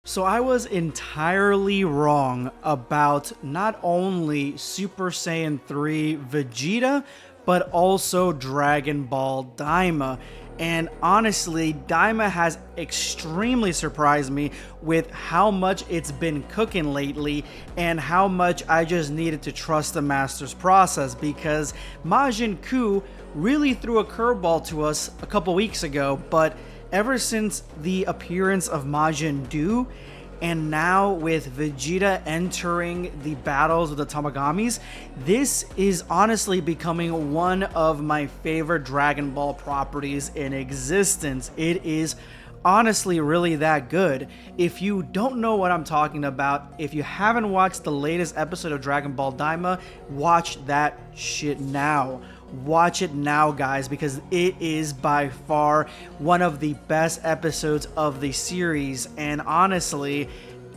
So I was entirely wrong about not only Super Saiyan 3 Vegeta, but also Dragon Ball Daima. And honestly, Daima has extremely surprised me with how much it's been cooking lately and how much I just needed to trust the master's process, because Majin Ku really threw a curveball to us a couple weeks ago, but ever since the appearance of Majin Doo, and now with Vegeta entering the battles with the Tamagamis, this is honestly becoming one of my favorite Dragon Ball properties in existence. It is honestly really that good. If you don't know what I'm talking about, if you haven't watched the latest episode of Dragon Ball Daima, watch that shit now. Watch it now, guys, because it is by far one of the best episodes of the series. And honestly,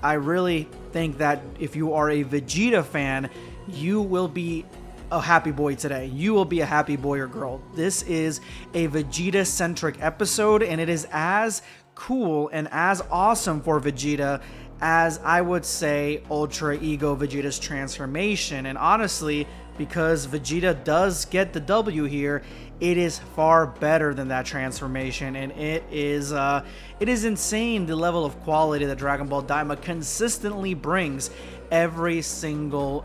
I really think that if you are a Vegeta fan, you will be a happy boy today. You will be a happy boy or girl. This is a Vegeta-centric episode, and it is as cool and as awesome for Vegeta as I would say Ultra Ego Vegeta's transformation. And honestly, because Vegeta does get the W here, it is far better than that transformation, and it is insane the level of quality that Dragon Ball Daima consistently brings every single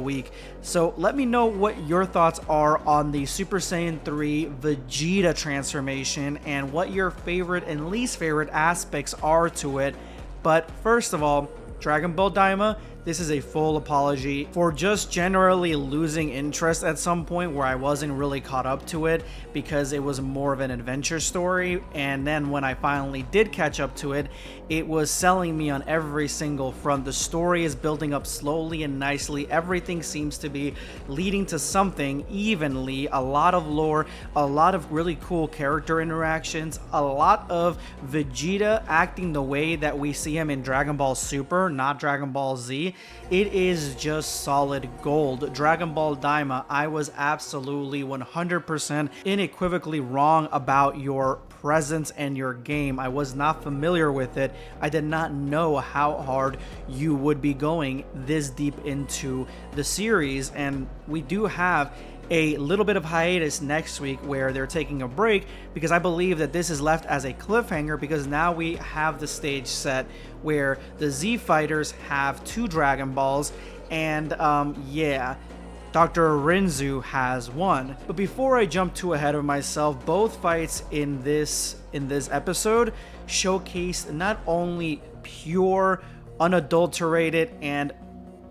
week. So let me know what your thoughts are on the Super Saiyan 3 Vegeta transformation and what your favorite and least favorite aspects are to it. But first of all, Dragon Ball Daima, this is a full apology for just generally losing interest at some point where I wasn't really caught up to it because it was more of an adventure story. And then when I finally did catch up to it, it was selling me on every single front. The story is building up slowly and nicely. Everything seems to be leading to something evenly. A lot of lore, a lot of really cool character interactions, a lot of Vegeta acting the way that we see him in Dragon Ball Super, not Dragon Ball Z. It is just solid gold. Dragon Ball Daima, I was absolutely 100% unequivocally wrong about your presence and your game. I was not familiar with it. I did not know how hard you would be going this deep into the series, and we do have a little bit of hiatus next week where they're taking a break, because I believe that this is left as a cliffhanger, because now we have the stage set where the Z fighters have 2 Dragon Balls, and yeah, Dr. Rinzu has 1. But before I jump too ahead of myself, both fights in this episode showcased not only pure, unadulterated, and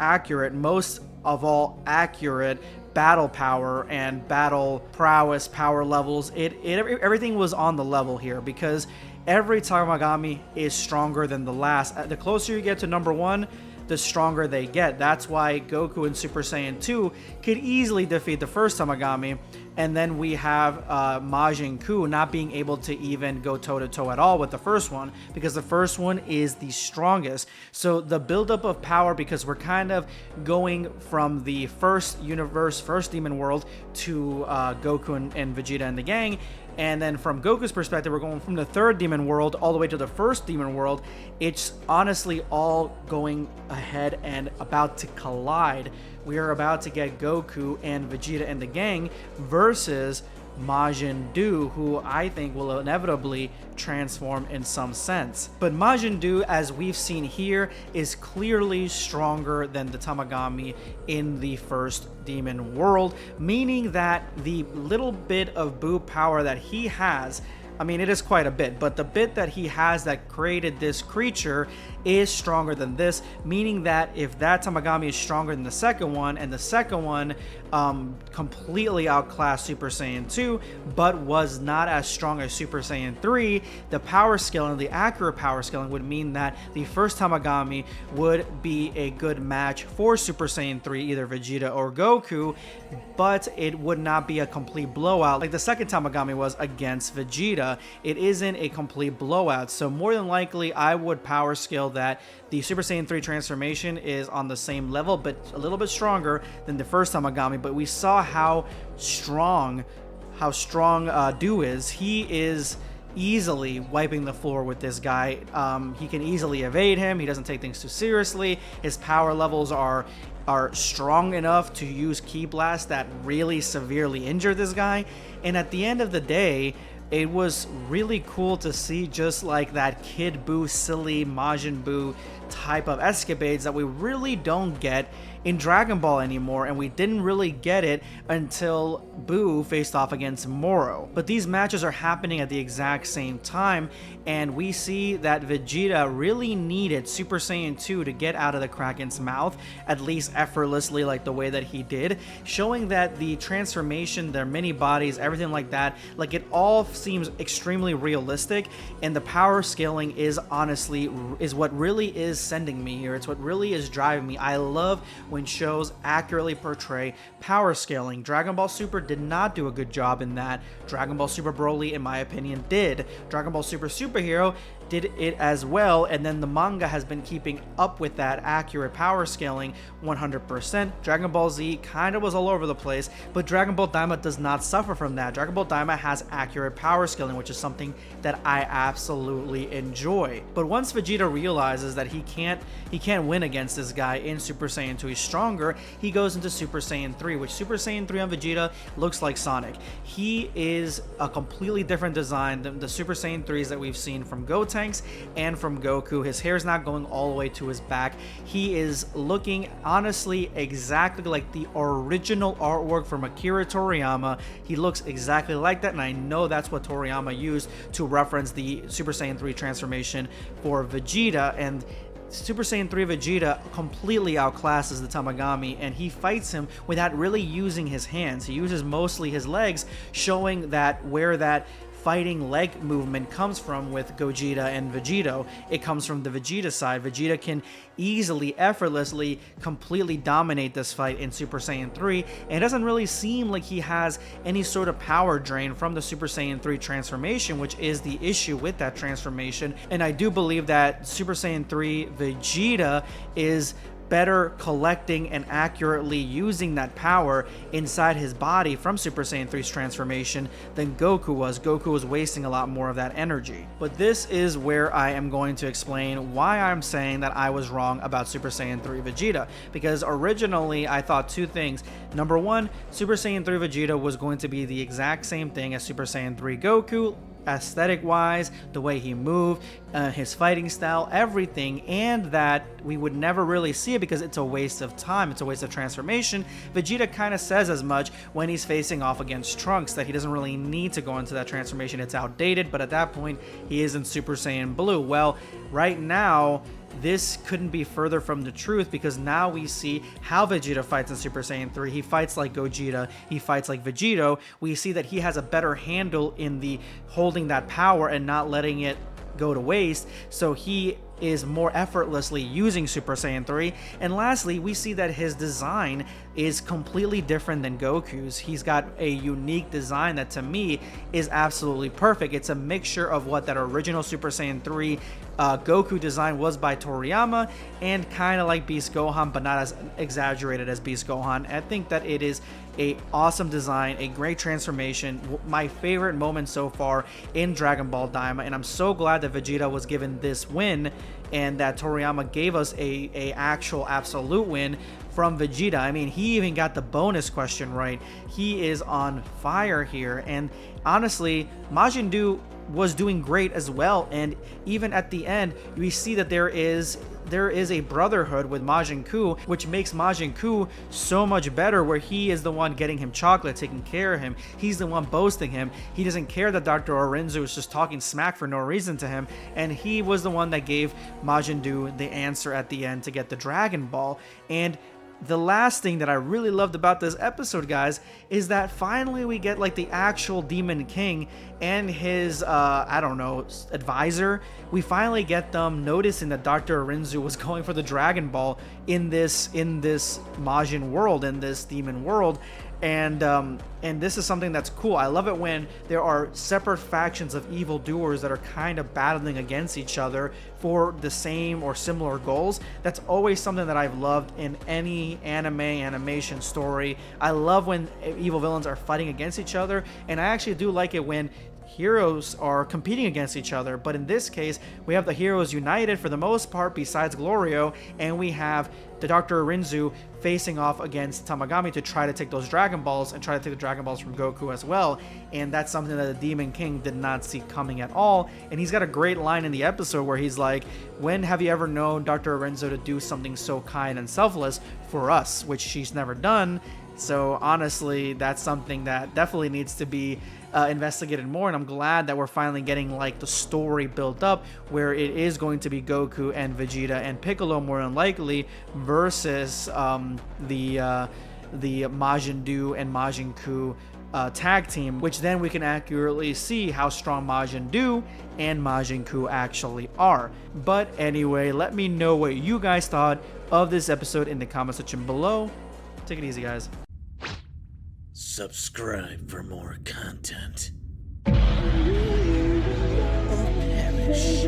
accurate, most of all accurate, battle power and battle prowess power levels. Everything was on the level here, because every Tamagami is stronger than the last. The closer you get to number 1, the stronger they get. That's why Goku in Super Saiyan 2 could easily defeat the first Tamagami. And then we have Majin Ku not being able to even go toe-to-toe at all with the first one, because the first one is the strongest. So the buildup of power, because we're kind of going from the first universe, first demon world, to Goku and Vegeta and the gang. And then from Goku's perspective, we're going from the third demon world all the way to the first demon world. It's honestly all going ahead and about to collide. We are about to get Goku and Vegeta and the gang versus Majin Doo, who I think will inevitably transform in some sense. But Majin Doo, as we've seen here, is clearly stronger than the Tamagami in the first demon world, meaning that the little bit of Boo power that he has, I mean, it is quite a bit, but the bit that he has that created this creature is stronger than this, meaning that if that Tamagami is stronger than the second one, and the second one completely outclassed Super Saiyan 2, but was not as strong as Super Saiyan 3, the power scaling, the accurate power scaling, would mean that the first Tamagami would be a good match for Super Saiyan 3, either Vegeta or Goku, but it would not be a complete blowout like the second Tamagami was against Vegeta. It isn't a complete blowout, so more than likely I would power scale that the Super Saiyan 3 transformation is on the same level, but a little bit stronger than the first Tamagami. But we saw how strong Doo is. easily wiping the floor with this guy. He can easily evade him. He doesn't take things too seriously. His power levels are strong enough to use Ki Blast that really severely injure this guy. And at the end of the day, it was really cool to see just like that Kid Buu, silly Majin Buu type of escapades that we really don't get in Dragon Ball anymore, and we didn't really get it until Buu faced off against Moro. But these matches are happening at the exact same time, and we see that Vegeta really needed Super Saiyan 2 to get out of the Kraken's mouth, at least effortlessly like the way that he did, showing that the transformation, their mini bodies, everything like that, like it all seems extremely realistic, and the power scaling is honestly is what really is sending me here. It's what really is driving me. I love when shows accurately portray power scaling. Dragon Ball Super did not do a good job in that. Dragon Ball Super Broly, in my opinion, did. Dragon Ball Super Superhero did it as well, and then the manga has been keeping up with that accurate power scaling 100%. Dragon Ball Z kind of was all over the place, but Dragon Ball Daima does not suffer from that. Dragon Ball Daima has accurate power scaling, which is something that I absolutely enjoy. But once Vegeta realizes that he can't win against this guy in Super Saiyan 2, he's stronger, he goes into Super Saiyan 3, which Super Saiyan 3 on Vegeta looks like Sonic. He is a completely different design than the Super Saiyan 3s that we've seen from Gotenks and from Goku. His hair's not going all the way to his back. He is looking honestly exactly like the original artwork from Akira Toriyama. He looks exactly like that, and I know that's what Toriyama used to reference the Super Saiyan 3 transformation for Vegeta. And Super Saiyan 3 Vegeta completely outclasses the Tamagami, and he fights him without really using his hands. He uses mostly his legs, showing that where that fighting leg movement comes from with Gogeta and Vegito. It comes from the Vegeta side. Vegeta can easily, effortlessly, completely dominate this fight in Super Saiyan 3, and it doesn't really seem like he has any sort of power drain from the Super Saiyan 3 transformation, which is the issue with that transformation. And I do believe that Super Saiyan 3 Vegeta is better collecting and accurately using that power inside his body from Super Saiyan 3's transformation than Goku was. Goku was wasting a lot more of that energy. But this is where I am going to explain why I'm saying that I was wrong about Super Saiyan 3 Vegeta, because originally I thought two things. Number one, Super Saiyan 3 Vegeta was going to be the exact same thing as Super Saiyan 3 Goku, aesthetic wise, the way he moved, his fighting style, everything, and that we would never really see it because it's a waste of time, it's a waste of transformation. Vegeta kind of says as much when he's facing off against Trunks, that he doesn't really need to go into that transformation, it's outdated, but at that point he is in Super Saiyan Blue. Well, right now this couldn't be further from the truth, because now we see how Vegeta fights in Super Saiyan 3. He fights like Gogeta, he fights like Vegito. We see that he has a better handle in the holding that power and not letting it go to waste, so he is more effortlessly using Super Saiyan 3. And lastly, we see that his design is completely different than Goku's. He's got a unique design that to me is absolutely perfect. It's a mixture of what that original Super Saiyan 3 Goku design was by Toriyama, and kind of like Beast Gohan, but not as exaggerated as Beast Gohan. I think that it is a awesome design, a great transformation, my favorite moment so far in Dragon Ball Daima, and I'm so glad that Vegeta was given this win and that Toriyama gave us a actual absolute win from Vegeta. I mean, he even got the bonus question right. He is on fire here, and honestly, Majin Buu was doing great as well, and even at the end we see that there is a brotherhood with Majin Buu, which makes Majin Buu so much better, where he is the one getting him chocolate, taking care of him. He's the one boasting him. He doesn't care that Dr. Orenzu is just talking smack for no reason to him, and he was the one that gave Majin Buu the answer at the end to get the Dragon Ball. And the last thing that I really loved about this episode, guys, is that finally we get like the actual Demon King and his, I don't know, advisor. We finally get them noticing that Dr. Arinzu was going for the Dragon Ball in this Majin world, in this demon world. And this is something that's cool. I love it when there are separate factions of evildoers that are kind of battling against each other for the same or similar goals. That's always something that I've loved in any animation story. I love when evil villains are fighting against each other, and I actually do like it when heroes are competing against each other, but in this case, we have the heroes united for the most part, besides Glorio, and we have the Dr. Rinzu facing off against Tamagami to try to take those Dragon Balls and try to take the Dragon Balls from Goku as well. And that's something that the Demon King did not see coming at all. And he's got a great line in the episode where he's like, when have you ever known Dr. Rinzu to do something so kind and selfless for us, which she's never done. So honestly, that's something that definitely needs to be investigated more, and I'm glad that we're finally getting like the story built up where it is going to be Goku and Vegeta and Piccolo more than likely versus the Majin Buu and Majin Buu tag team, which then we can accurately see how strong Majin Buu and Majin Buu actually are. But anyway, let me know what you guys thought of this episode in the comment section below. Take it easy, guys. Subscribe for more content. Or perish.